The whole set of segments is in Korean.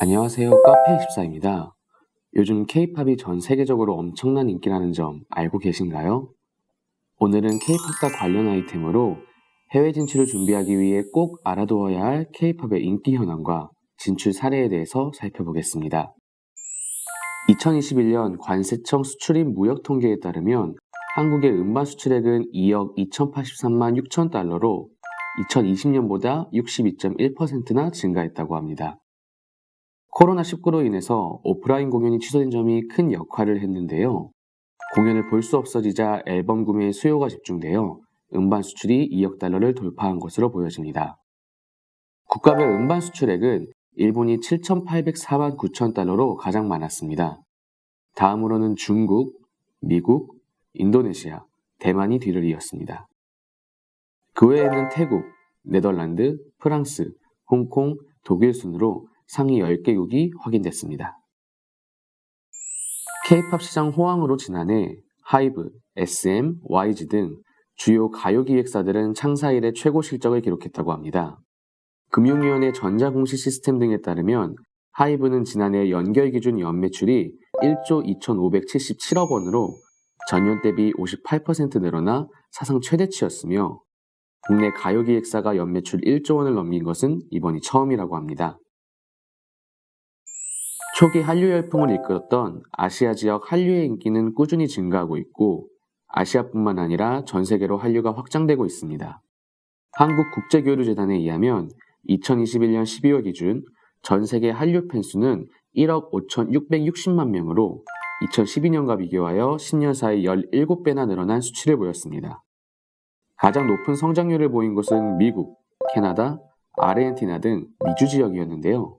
안녕하세요. 카페24입니다. 요즘 K-팝이 전 세계적으로 엄청난 인기라는 점 알고 계신가요? 오늘은 K-팝과 관련 아이템으로 해외 진출을 준비하기 위해 꼭 알아두어야 할 K-팝의 인기 현황과 진출 사례에 대해서 살펴보겠습니다. 2021년 관세청 수출입 무역 통계에 따르면 한국의 음반 수출액은 2억 2,083만 6천 달러로 2020년보다 62.1%나 증가했다고 합니다. 코로나19로 인해서 오프라인 공연이 취소된 점이 큰 역할을 했는데요. 공연을 볼 수 없어지자 앨범 구매에 수요가 집중되어 음반 수출이 2억 달러를 돌파한 것으로 보여집니다. 국가별 음반 수출액은 일본이 7,804만 9천 달러로 가장 많았습니다. 다음으로는 중국, 미국, 인도네시아, 대만이 뒤를 이었습니다. 그 외에는 태국, 네덜란드, 프랑스, 홍콩, 독일 순으로 상위 10개국이 확인됐습니다. K-팝 시장 호황으로 지난해 하이브, SM, YG 등 주요 가요 기획사들은 창사 이래 최고 실적을 기록했다고 합니다. 금융위원회 전자공시 시스템 등에 따르면 하이브는 지난해 연결 기준 연매출이 1조 2,577억 원으로 전년 대비 58% 늘어나 사상 최대치였으며 국내 가요 기획사가 연매출 1조 원을 넘긴 것은 이번이 처음이라고 합니다. 초기 한류 열풍을 이끌었던 아시아 지역 한류의 인기는 꾸준히 증가하고 있고 아시아뿐만 아니라 전 세계로 한류가 확장되고 있습니다. 한국국제교류재단에 의하면 2021년 12월 기준 전 세계 한류 팬수는 1억 5,660만 명으로 2012년과 비교하여 10년 사이 17배나 늘어난 수치를 보였습니다. 가장 높은 성장률을 보인 곳은 미국, 캐나다, 아르헨티나 등 미주 지역이었는데요.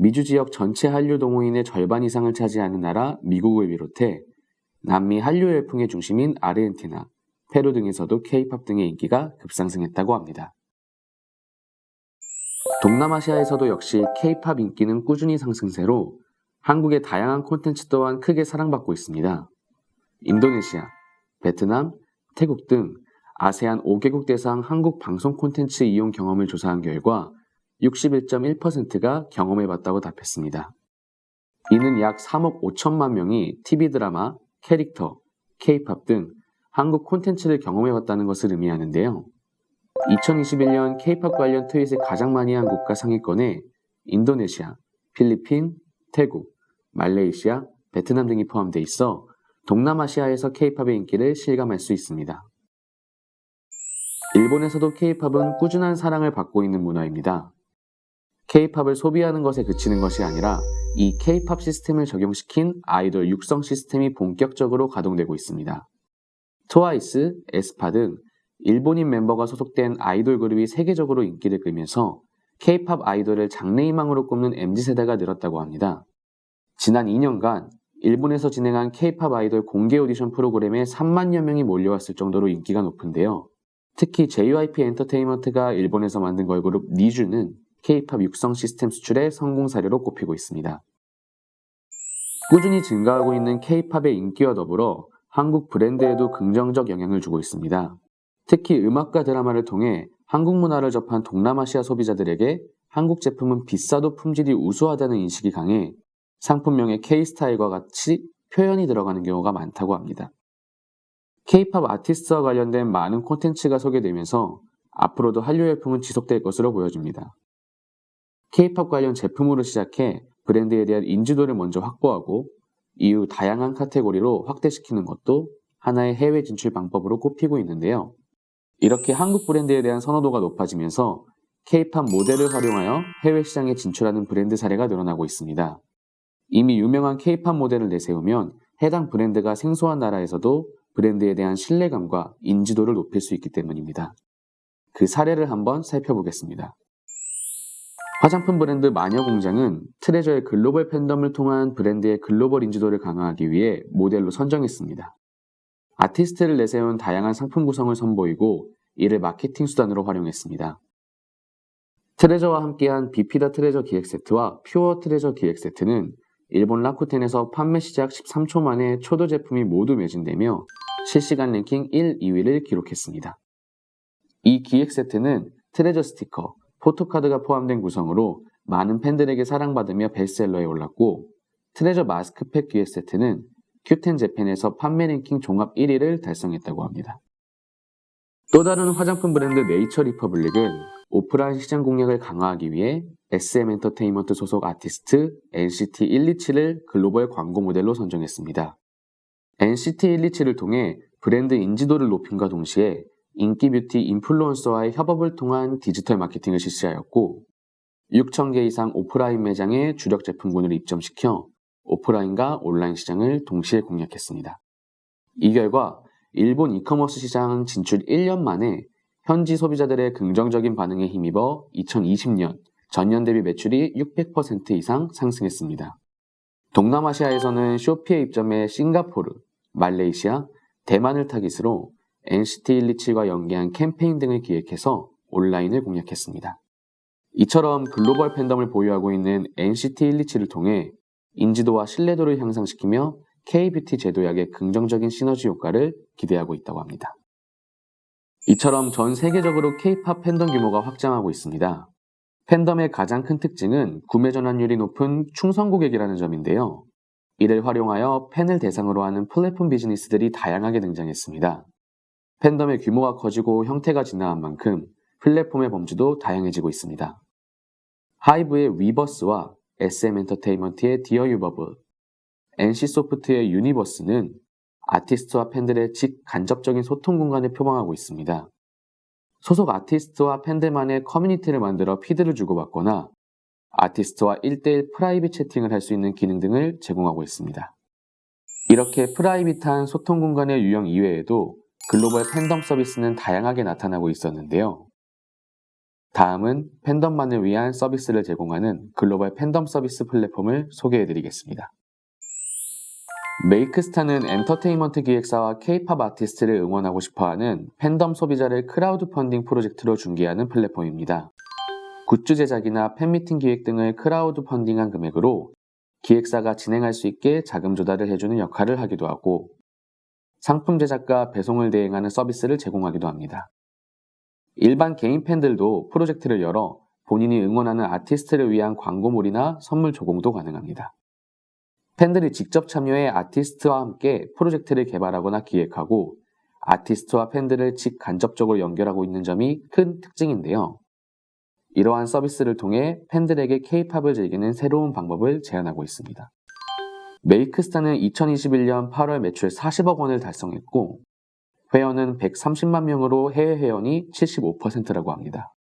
미주 지역 전체 한류 동호인의 절반 이상을 차지하는 나라 미국을 비롯해 남미 한류 열풍의 중심인 아르헨티나, 페루 등에서도 K-팝 등의 인기가 급상승했다고 합니다. 동남아시아에서도 역시 K-팝 인기는 꾸준히 상승세로 한국의 다양한 콘텐츠 또한 크게 사랑받고 있습니다. 인도네시아, 베트남, 태국 등 아세안 5개국 대상 한국 방송 콘텐츠 이용 경험을 조사한 결과 61.1%가 경험해봤다고 답했습니다. 이는 약 3억 5천만 명이 TV 드라마, 캐릭터, K-팝 등 한국 콘텐츠를 경험해봤다는 것을 의미하는데요. 2021년 K-팝 관련 트윗을 가장 많이 한 국가 상위권에 인도네시아, 필리핀, 태국, 말레이시아, 베트남 등이 포함돼 있어 동남아시아에서 K-팝의 인기를 실감할 수 있습니다. 일본에서도 K-팝은 꾸준한 사랑을 받고 있는 문화입니다. K-팝을 소비하는 것에 그치는 것이 아니라 이 K-팝 시스템을 적용시킨 아이돌 육성 시스템이 본격적으로 가동되고 있습니다. 트와이스, 에스파 등 일본인 멤버가 소속된 아이돌 그룹이 세계적으로 인기를 끌면서 K-팝 아이돌을 장래희망으로 꼽는 MZ세대가 늘었다고 합니다. 지난 2년간 일본에서 진행한 K-팝 아이돌 공개 오디션 프로그램에 3만여 명이 몰려왔을 정도로 인기가 높은데요. 특히 JYP 엔터테인먼트가 일본에서 만든 걸그룹 니쥬는 K-팝 육성 시스템 수출의 성공 사례로 꼽히고 있습니다. 꾸준히 증가하고 있는 K-팝의 인기와 더불어 한국 브랜드에도 긍정적 영향을 주고 있습니다. 특히 음악과 드라마를 통해 한국 문화를 접한 동남아시아 소비자들에게 한국 제품은 비싸도 품질이 우수하다는 인식이 강해 상품명에 K-스타일과 같이 표현이 들어가는 경우가 많다고 합니다. K-팝 아티스트와 관련된 많은 콘텐츠가 소개되면서 앞으로도 한류 열풍은 지속될 것으로 보여집니다. K-팝 관련 제품으로 시작해 브랜드에 대한 인지도를 먼저 확보하고 이후 다양한 카테고리로 확대시키는 것도 하나의 해외 진출 방법으로 꼽히고 있는데요. 이렇게 한국 브랜드에 대한 선호도가 높아지면서 K-팝 모델을 활용하여 해외 시장에 진출하는 브랜드 사례가 늘어나고 있습니다. 이미 유명한 K-팝 모델을 내세우면 해당 브랜드가 생소한 나라에서도 브랜드에 대한 신뢰감과 인지도를 높일 수 있기 때문입니다. 그 사례를 한번 살펴보겠습니다. 화장품 브랜드 마녀공장은 트레저의 글로벌 팬덤을 통한 브랜드의 글로벌 인지도를 강화하기 위해 모델로 선정했습니다. 아티스트를 내세운 다양한 상품 구성을 선보이고 이를 마케팅 수단으로 활용했습니다. 트레저와 함께한 비피다 트레저 기획 세트와 퓨어 트레저 기획 세트는 일본 라쿠텐에서 판매 시작 13초 만에 초도 제품이 모두 매진되며 실시간 랭킹 1, 2위를 기록했습니다. 이 기획 세트는 트레저 스티커, 포토카드가 포함된 구성으로 많은 팬들에게 사랑받으며 베스트셀러에 올랐고 트레저 마스크팩 기획 세트는 Q10 재팬에서 판매 랭킹 종합 1위를 달성했다고 합니다. 또 다른 화장품 브랜드 네이처 리퍼블릭은 오프라인 시장 공략을 강화하기 위해 SM 엔터테인먼트 소속 아티스트 NCT 127을 글로벌 광고 모델로 선정했습니다. NCT 127을 통해 브랜드 인지도를 높임과 동시에 인기 뷰티 인플루언서와의 협업을 통한 디지털 마케팅을 실시하였고 6,000개 이상 오프라인 매장에 주력 제품군을 입점시켜 오프라인과 온라인 시장을 동시에 공략했습니다. 이 결과 일본 이커머스 시장 진출 1년 만에 현지 소비자들의 긍정적인 반응에 힘입어 2020년 전년 대비 매출이 600% 이상 상승했습니다. 동남아시아에서는 쇼피에 입점해 싱가포르, 말레이시아, 대만을 타깃으로 NCT 127과 연계한 캠페인 등을 기획해서 온라인을 공략했습니다. 이처럼 글로벌 팬덤을 보유하고 있는 NCT 127을 통해 인지도와 신뢰도를 향상시키며 K-뷰티 제도약의 긍정적인 시너지 효과를 기대하고 있다고 합니다. 이처럼 전 세계적으로 K-팝 팬덤 규모가 확장하고 있습니다. 팬덤의 가장 큰 특징은 구매 전환율이 높은 충성 고객이라는 점인데요. 이를 활용하여 팬을 대상으로 하는 플랫폼 비즈니스들이 다양하게 등장했습니다. 팬덤의 규모가 커지고 형태가 진화한 만큼 플랫폼의 범주도 다양해지고 있습니다. 하이브의 위버스와 SM 엔터테인먼트의 디어 유버블, NC소프트의 유니버스는 아티스트와 팬들의 직간접적인 소통 공간을 표방하고 있습니다. 소속 아티스트와 팬들만의 커뮤니티를 만들어 피드를 주고받거나 아티스트와 1대1 프라이빗 채팅을 할 수 있는 기능 등을 제공하고 있습니다. 이렇게 프라이빗한 소통 공간의 유형 이외에도 글로벌 팬덤 서비스는 다양하게 나타나고 있었는데요. 다음은 팬덤만을 위한 서비스를 제공하는 글로벌 팬덤 서비스 플랫폼을 소개해드리겠습니다. 메이크스타는 엔터테인먼트 기획사와 K-팝 아티스트를 응원하고 싶어하는 팬덤 소비자를 크라우드 펀딩 프로젝트로 중개하는 플랫폼입니다. 굿즈 제작이나 팬미팅 기획 등을 크라우드 펀딩한 금액으로 기획사가 진행할 수 있게 자금 조달을 해주는 역할을 하기도 하고 상품 제작과 배송을 대행하는 서비스를 제공하기도 합니다. 일반 개인 팬들도 프로젝트를 열어 본인이 응원하는 아티스트를 위한 광고물이나 선물 조공도 가능합니다. 팬들이 직접 참여해 아티스트와 함께 프로젝트를 개발하거나 기획하고 아티스트와 팬들을 직간접적으로 연결하고 있는 점이 큰 특징인데요. 이러한 서비스를 통해 팬들에게 K-팝을 즐기는 새로운 방법을 제안하고 있습니다. 메이크스타는 2021년 8월 매출 40억 원을 달성했고 회원은 130만 명으로 해외 회원이 75%라고 합니다.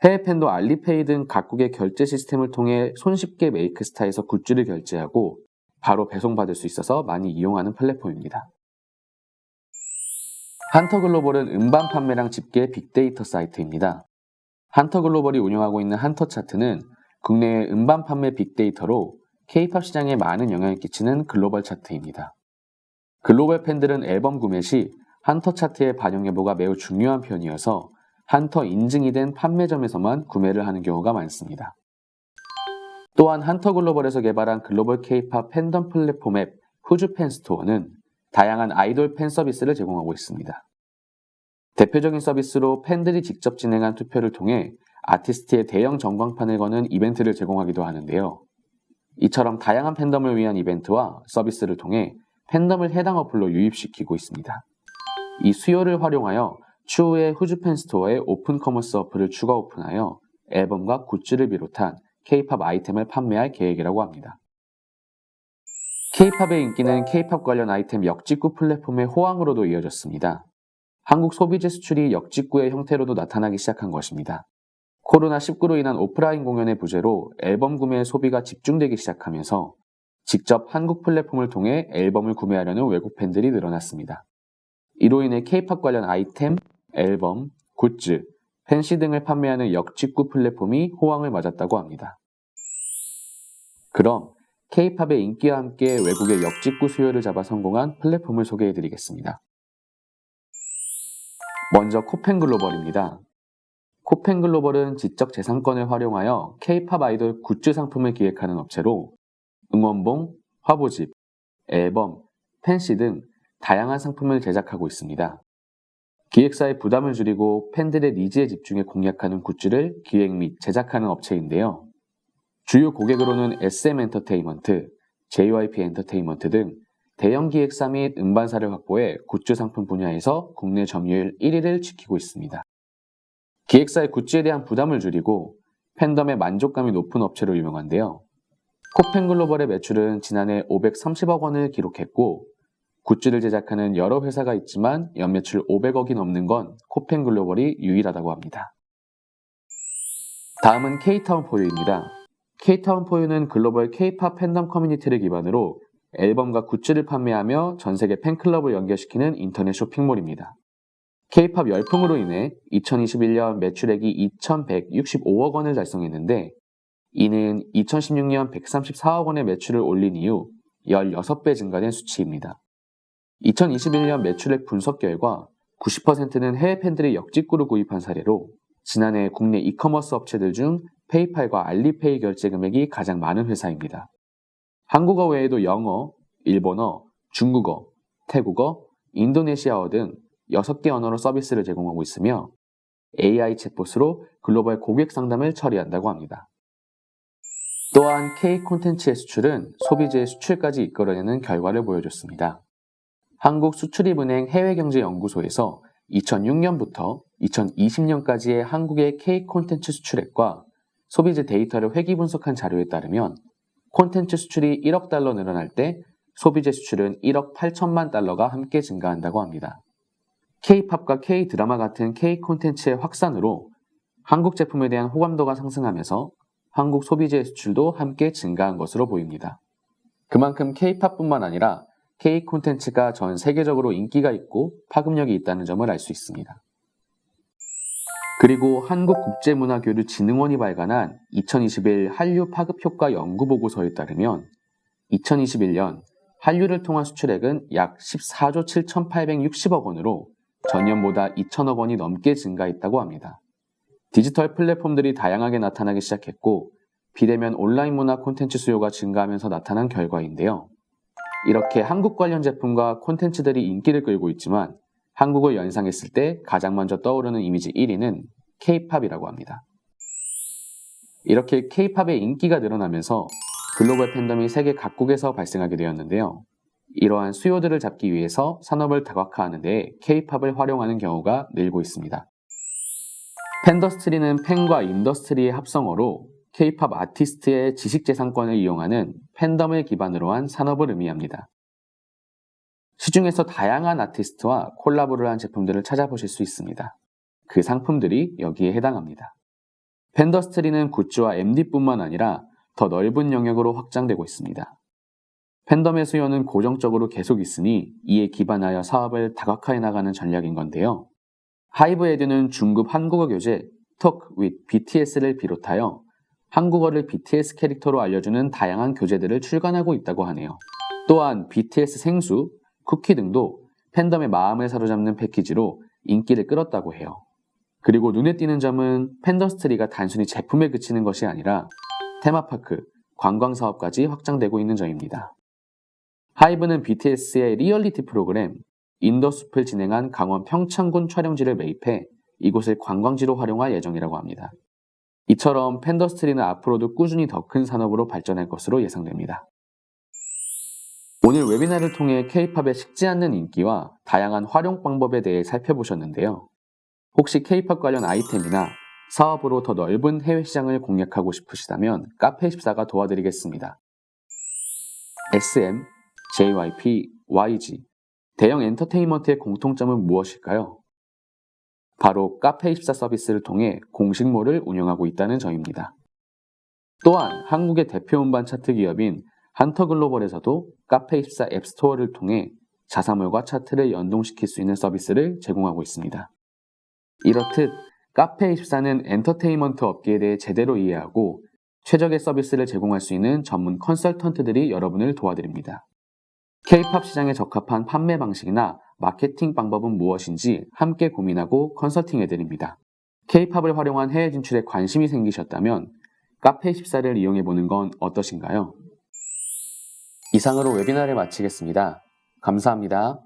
해외 팬도 알리페이 등 각국의 결제 시스템을 통해 손쉽게 메이크스타에서 굿즈를 결제하고 바로 배송받을 수 있어서 많이 이용하는 플랫폼입니다. 한터글로벌은 음반 판매량 집계 빅데이터 사이트입니다. 한터글로벌이 운영하고 있는 한터차트는 국내의 음반 판매 빅데이터로 K-팝 시장에 많은 영향을 끼치는 글로벌 차트입니다. 글로벌 팬들은 앨범 구매 시 한터차트의 반영 여부가 매우 중요한 편이어서 한터 인증이 된 판매점에서만 구매를 하는 경우가 많습니다. 또한 한터글로벌에서 개발한 글로벌 K-팝 팬덤 플랫폼 앱 후즈 팬스토어는 다양한 아이돌 팬 서비스를 제공하고 있습니다. 대표적인 서비스로 팬들이 직접 진행한 투표를 통해 아티스트의 대형 전광판을 거는 이벤트를 제공하기도 하는데요. 이처럼 다양한 팬덤을 위한 이벤트와 서비스를 통해 팬덤을 해당 어플로 유입시키고 있습니다. 이 수요를 활용하여 추후에 후즈 팬스토어에 오픈 커머스 어플을 추가 오픈하여 앨범과 굿즈를 비롯한 K-팝 아이템을 판매할 계획이라고 합니다. K-팝의 인기는 K-팝 관련 아이템 역직구 플랫폼의 호황으로도 이어졌습니다. 한국 소비재 수출이 역직구의 형태로도 나타나기 시작한 것입니다. 코로나19로 인한 오프라인 공연의 부재로 앨범 구매의 소비가 집중되기 시작하면서 직접 한국 플랫폼을 통해 앨범을 구매하려는 외국 팬들이 늘어났습니다. 이로 인해 K-팝 관련 아이템, 앨범, 굿즈, 팬시 등을 판매하는 역직구 플랫폼이 호황을 맞았다고 합니다. 그럼 K-팝의 인기와 함께 외국의 역직구 수요를 잡아 성공한 플랫폼을 소개해드리겠습니다. 먼저 코펜글로벌입니다. 코펜글로벌은 지적재산권을 활용하여 K-팝 아이돌 굿즈 상품을 기획하는 업체로 응원봉, 화보집, 앨범, 팬시 등 다양한 상품을 제작하고 있습니다. 기획사의 부담을 줄이고 팬들의 니즈에 집중해 공략하는 굿즈를 기획 및 제작하는 업체인데요. 주요 고객으로는 SM 엔터테인먼트, JYP 엔터테인먼트 등 대형 기획사 및 음반사를 확보해 굿즈 상품 분야에서 국내 점유율 1위를 지키고 있습니다. 기획사의 굿즈에 대한 부담을 줄이고 팬덤의 만족감이 높은 업체로 유명한데요. 코펜글로벌의 매출은 지난해 530억 원을 기록했고 굿즈를 제작하는 여러 회사가 있지만 연매출 500억이 넘는 건 코펜글로벌이 유일하다고 합니다. 다음은 K타운 포유입니다. K타운 포유는 글로벌 K-팝 팬덤 커뮤니티를 기반으로 앨범과 굿즈를 판매하며 전 세계 팬클럽을 연결시키는 인터넷 쇼핑몰입니다. K-팝 열풍으로 인해 2021년 매출액이 2,165억 원을 달성했는데 이는 2016년 134억 원의 매출을 올린 이후 16배 증가된 수치입니다. 2021년 매출액 분석 결과 90%는 해외 팬들이 역직구로 구입한 사례로 지난해 국내 이커머스 업체들 중 페이팔과 알리페이 결제 금액이 가장 많은 회사입니다. 한국어 외에도 영어, 일본어, 중국어, 태국어, 인도네시아어 등 6개 언어로 서비스를 제공하고 있으며 AI 챗봇으로 글로벌 고객 상담을 처리한다고 합니다. 또한 K 콘텐츠의 수출은 소비재의 수출까지 이끌어내는 결과를 보여줬습니다. 한국수출입은행 해외경제연구소에서 2006년부터 2020년까지의 한국의 K 콘텐츠 수출액과 소비재 데이터를 회귀 분석한 자료에 따르면 콘텐츠 수출이 1억 달러 늘어날 때 소비재 수출은 1억 8천만 달러가 함께 증가한다고 합니다. K-팝과 K-드라마 같은 K 콘텐츠의 확산으로 한국 제품에 대한 호감도가 상승하면서 한국 소비재의 수출도 함께 증가한 것으로 보입니다. 그만큼 K-팝뿐만 아니라 K 콘텐츠가 전 세계적으로 인기가 있고 파급력이 있다는 점을 알 수 있습니다. 그리고 한국국제문화교류진흥원이 발간한 2021 한류 파급효과 연구보고서에 따르면 2021년 한류를 통한 수출액은 약 14조 7,860억 원으로 전년보다 2천억 원이 넘게 증가했다고 합니다. 디지털 플랫폼들이 다양하게 나타나기 시작했고 비대면 온라인 문화 콘텐츠 수요가 증가하면서 나타난 결과인데요. 이렇게 한국 관련 제품과 콘텐츠들이 인기를 끌고 있지만 한국을 연상했을 때 가장 먼저 떠오르는 이미지 1위는 K-팝이라고 합니다. 이렇게 K-팝의 인기가 늘어나면서 글로벌 팬덤이 세계 각국에서 발생하게 되었는데요. 이러한 수요들을 잡기 위해서 산업을 다각화하는 데 K-팝을 활용하는 경우가 늘고 있습니다. 팬더스트리는 팬과 인더스트리의 합성어로 K-팝 아티스트의 지식재산권을 이용하는 팬덤을 기반으로 한 산업을 의미합니다. 시중에서 다양한 아티스트와 콜라보를 한 제품들을 찾아보실 수 있습니다. 그 상품들이 여기에 해당합니다. 팬더스트리는 굿즈와 MD뿐만 아니라 더 넓은 영역으로 확장되고 있습니다. 팬덤의 수요는 고정적으로 계속 있으니 이에 기반하여 사업을 다각화해 나가는 전략인 건데요. 하이브에듀는 중급 한국어 교재 Talk with BTS를 비롯하여 한국어를 BTS 캐릭터로 알려주는 다양한 교재들을 출간하고 있다고 하네요. 또한 BTS 생수, 쿠키 등도 팬덤의 마음을 사로잡는 패키지로 인기를 끌었다고 해요. 그리고 눈에 띄는 점은 팬더스트리가 단순히 제품에 그치는 것이 아니라 테마파크, 관광사업까지 확장되고 있는 점입니다. 하이브는 BTS의 리얼리티 프로그램 인더숲을 진행한 강원 평창군 촬영지를 매입해 이곳을 관광지로 활용할 예정이라고 합니다. 이처럼 팬더스트리는 앞으로도 꾸준히 더 큰 산업으로 발전할 것으로 예상됩니다. 오늘 웨비나를 통해 K-팝의 식지 않는 인기와 다양한 활용 방법에 대해 살펴보셨는데요. 혹시 K-팝 관련 아이템이나 사업으로 더 넓은 해외 시장을 공략하고 싶으시다면 카페24가 도와드리겠습니다. SM, JYP, YG, 대형 엔터테인먼트의 공통점은 무엇일까요? 바로 카페24 서비스를 통해 공식몰을 운영하고 있다는 점입니다. 또한 한국의 대표 음반 차트 기업인 한터글로벌에서도 카페24 앱스토어를 통해 자사몰과 차트를 연동시킬 수 있는 서비스를 제공하고 있습니다. 이렇듯 카페24는 엔터테인먼트 업계에 대해 제대로 이해하고 최적의 서비스를 제공할 수 있는 전문 컨설턴트들이 여러분을 도와드립니다. K-팝 시장에 적합한 판매 방식이나 마케팅 방법은 무엇인지 함께 고민하고 컨설팅해드립니다. K-팝을 활용한 해외 진출에 관심이 생기셨다면 카페24를 이용해보는 건 어떠신가요? 이상으로 웨비나를 마치겠습니다. 감사합니다.